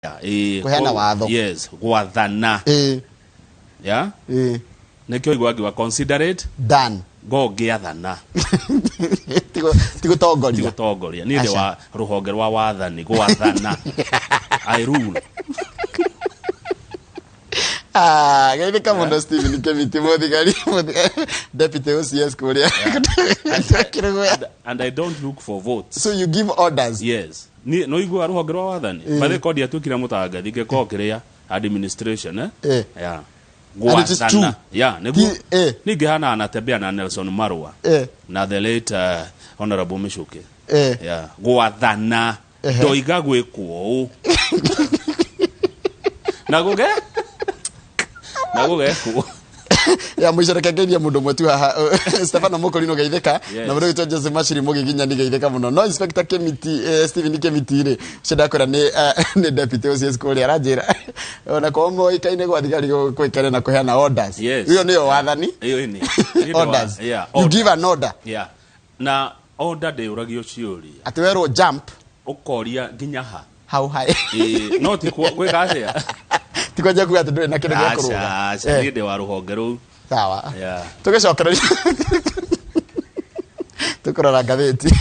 kuheana watho. Yes, gwathana. Yeah. Nekyo igwa considerate done. Go giathana. Tigo togoria. Tigo togoria. Ni de wa ruhonge rwa wathani gwathana. I rule. Gaire kama ndo Stephen Kemiti Muthigari deputy OCS kuria. And I don't look for votes. So you give orders. Yes. Ni no igwa ruhonge rwa wathani. Bale kodi atukira mutangathi ke kokiria administration yeah. And it is true. Yeah, nige hana anatembea na Nelson Marwa. Na the late Honorable Mishuke. Yeah, gwathana doiga gwikwo. Naguge ku. Ya mwishorekegeria mundu mwetu haha Stefano Mokolino geitheka na mundu gitwa Joseph Mashiri mugiginya ni geitheka muno no Inspector Kemiti Stephen Kemiti ri shedakora ni deputy OCS kuri arajira ona kwa mo ikaine gwa thigari kwikere na kuheana orders hiyo niyo wathani hiyo ni orders you give an order na order de uragio ciuri ati wero jump ukoria nginya ha how high no ti kwegacea tikoje kuya ati na kindu gya kuruga nide wa ruhonge ru sawa tugecokereria tukorora ngatheti